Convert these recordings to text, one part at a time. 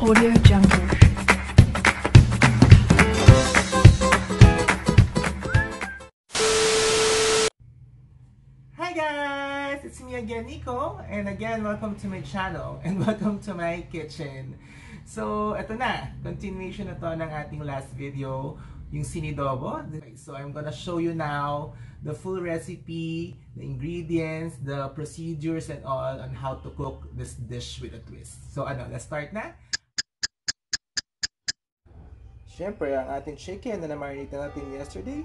Audio Jungle. Hi guys! It's me again, Nico. And again, welcome to my channel. And welcome to my kitchen. So, ito na. Continuation na to ng ating last video. Yung sinidobo. So, I'm gonna show you now the full recipe, the ingredients, the procedures, and all on how to cook this dish with a twist. So, let's start na. Siyempre, ang ating chicken na na-marinate natin yesterday.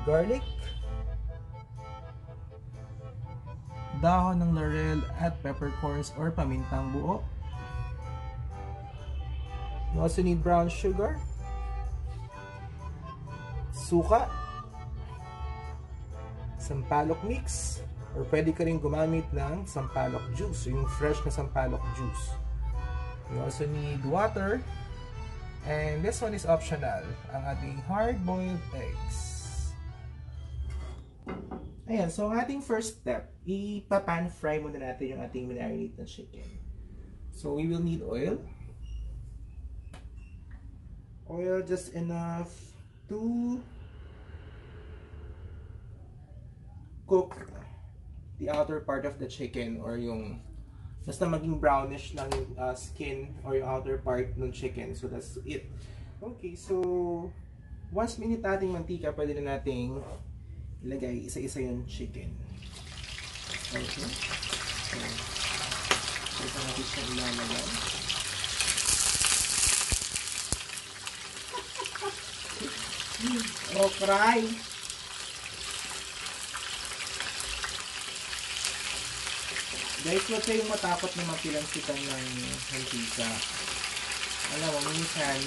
Garlic, dahon ng laurel at peppercorns or pamintang buo. You also need brown sugar, suka, sampalok mix, or pwede ka rin gumamit ng sampalok juice, yung fresh na sampalok juice. You also need water, and this one is optional, ang ating hard-boiled eggs. Ayan, so ang ating first step, ipa-pan fry muna natin yung ating marinate na chicken. So we will need oil. Oil just enough to cook the outer part of the chicken, or yung basta maging brownish lang yung skin or yung outer part ng chicken. So that's it. Okay, so once minute nating mantika, pwede na nating ilagay isa-isa yung chicken. Okay. So ito natin siya ilalagay. Oh, cry! Guys, huwag kayong matakot na mapilansikan ng mantika. Alam mo, minsan,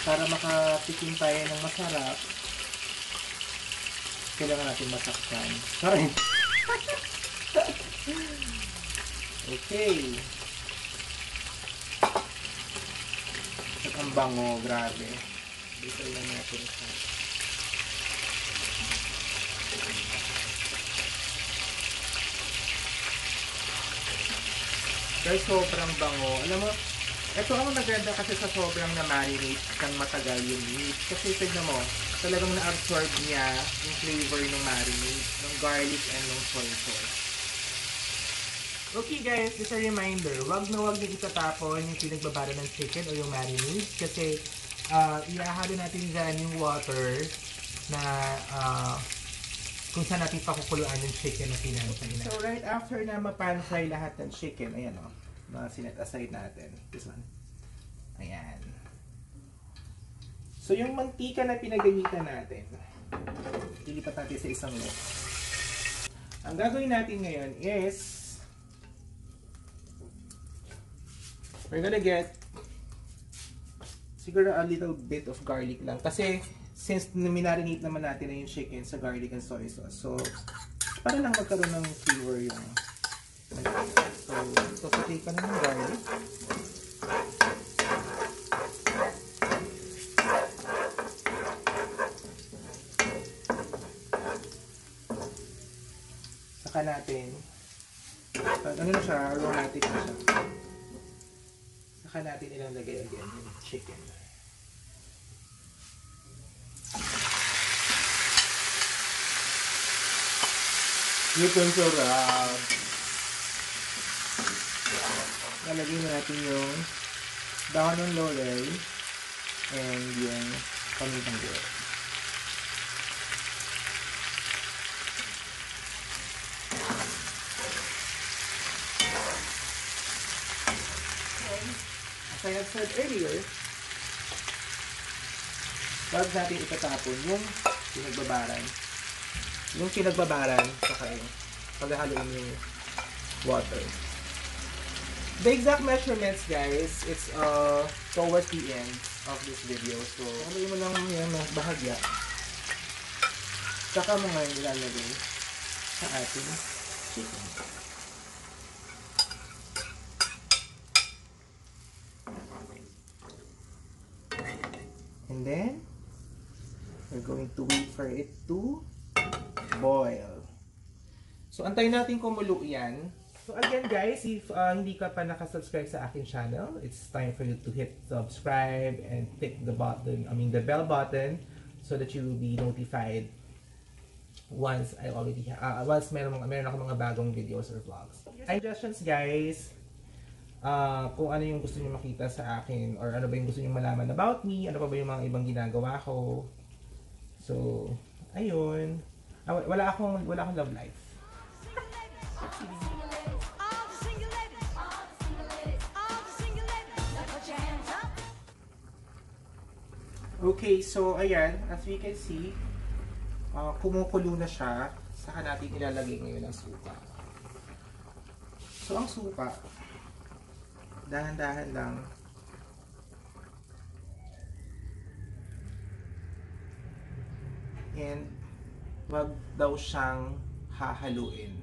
para makatikim tayo ng masarap, kailangan natin masaktan. Sorry. Okay. At ang bango, grabe. Dito lang natin sa guys, sobrang bango. Alam mo, ito ang maganda kasi sa sobrang na-marinate ng matagal yung meat. Kasi tignan mo, talagang na-absorb niya yung flavor ng marinade, ng garlic and ng soy sauce. Okay guys, just a reminder, wag na wag yung itatapon yung pinagbabara ng chicken o yung marinade. Kasi iahalo natin dyan yung water na kung saan natin pakukuluan yung chicken na pinantay na. So right after na ma-pan fry lahat ng chicken, ayan o, sinet aside natin. This one. Ayan. So yung mantika na pinagamitan natin, ilipat natin sa isang lot. Ang gagawin natin ngayon is, we're gonna get siguro a little bit of garlic lang. Kasi since minarinate naman natin na yung chicken sa garlic and soy sauce, so para lang magkaroon ng flavor yung so saute ka na ng garlic. Saka natin ano na siya, aromatic na siya. Saka natin ilalagay again yung chicken. Itong sarap. Lalagay natin yung dahon ng laurel and yung pamintang buo. As I have said earlier, wag natin itatapon yung pinagbabaran. Yung pinagbabaran, saka yung paghahaluin yung water. The exact measurements, guys, it's towards the end of this video. So, haluin mo lang yung bahagya. Saka mo ngayon ilalagay sa ating chicken. And then, we're going to wait for it to boil. So, antayin natin kumulo yan. So again guys, if hindi ka pa nakasubscribe sa akin channel, it's time for you to hit subscribe and click the button, the bell button, so that you will be notified once I already once meron ako mga bagong videos or vlogs. Suggestions guys, kung ano yung gusto niyo makita sa akin or ano ba yung gusto niyo malaman about me, ano pa ba yung mga ibang ginagawa ko. So, ayun. Wala akong love life. Okay, so ayan, as we can see, kumukulo na siya. Saka natin ilalagay ngayon ang suka. So ang suka, dahan-dahan lang. And wag daw siyang hahaluin.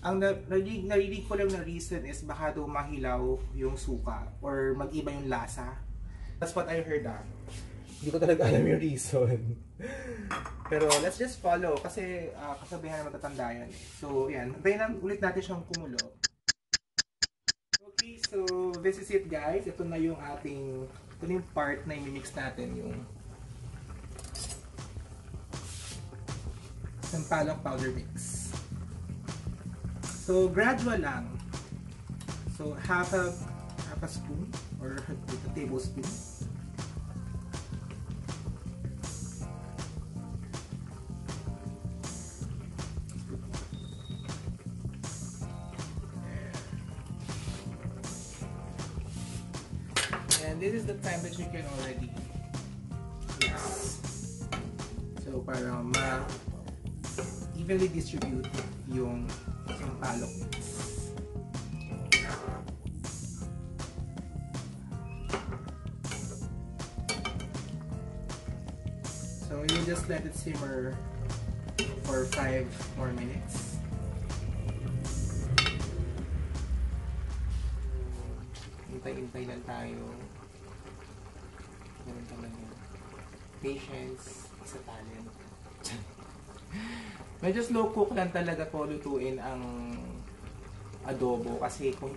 Ang narinig ko lang na reason is baka daw mahilaw yung suka or mag-iba yung lasa. That's what I heard. Hindi ko talaga alam yung reason. Pero let's just follow kasi kasabihan na matatanda yan. So yan, antayin lang ulit natin siyang kumulo. Okay, so this is it guys. Ito na yung part na i-mix natin yung sampalok powder mix. So gradual lang. So half a spoon or a tablespoon. And this is the time that you can already mix. So para evenly distribute yung sampalok mix. So you just let it simmer for 5 more minutes. Hintay-hintay lang tayo. Ganun naman yun. Patience is a talent. Medyo slow cook lang talaga po lutuin ang adobo kasi kung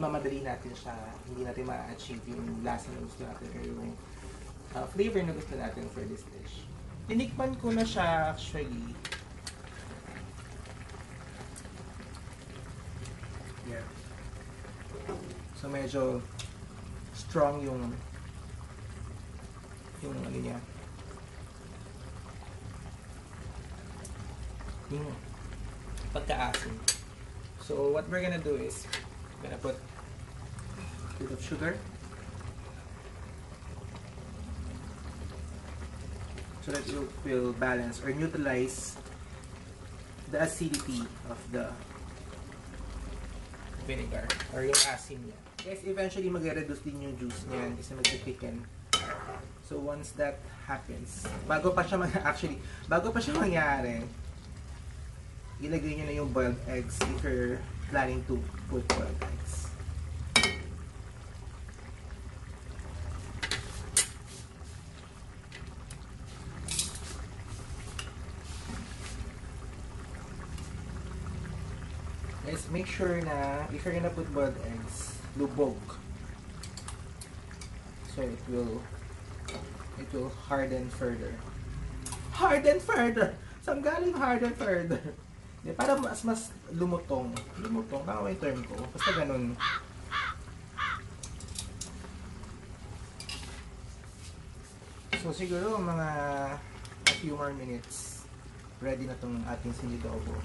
mamadali natin siya, hindi natin ma-achieve yung lasa na gusto natin or yung flavor na gusto natin for this dish. Tinikman ko na siya actually. Yeah. So medyo strong yung ano niya. Yung pagka-asin. So what we're gonna do is gonna put a bit of sugar so that it will balance or neutralize the acidity of the vinegar or yung asin niya. Yes, eventually mag-reduce din yung juice niyan kasi mag-thicken. So once that happens, bago pa siya mangyari, ilagay niyo na yung boiled eggs if you're planning to put boiled eggs. Guys, make sure na if you're gonna put boiled eggs, lubog. So it will harden further. Harden further! Saan galing harden further? Para mas lumutong. Lumutong, tama yung term ko. Basta ganun. So siguro mga a few more minutes, ready na tong ating sinidobo.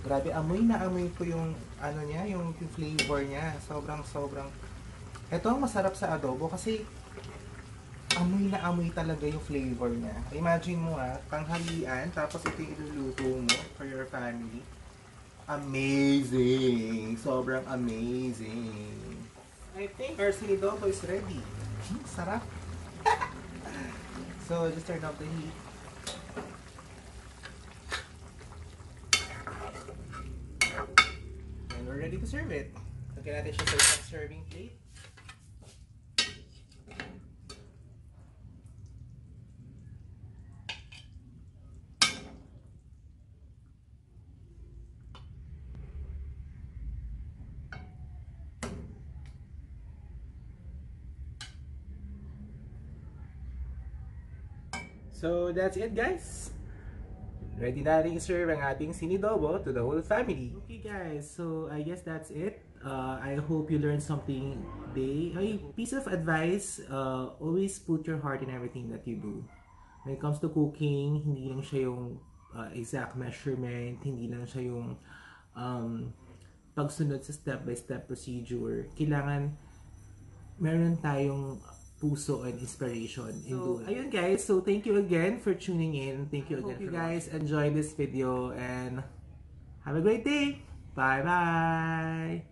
Grabe, amoy na amoy ko yung ano niya, yung flavor niya. Sobrang. Ito ang masarap sa adobo kasi amoy na amoy talaga yung flavor niya. Imagine mo tanghalian, tapos ito yung iluluto mo for your family. Amazing! Sobrang amazing! I think our sinidobo is ready. Sarap! So, just turn off the heat. And we're ready to serve it. Lagyan natin siya sa isang serving plate. So that's it, guys. Ready na rin serve ang ating sinidobo to the whole family. Okay guys, so I guess that's it. I hope you learned something today. A piece of advice, always put your heart in everything that you do. When it comes to cooking, hindi lang siya yung exact measurement, hindi lang siya yung pagsunod sa step-by-step procedure. Kailangan meron tayong puso and inspiration in doing. Ayun guys, so thank you again for tuning in. Thank you again. Hope you guys enjoy this video and have a great day. Bye bye.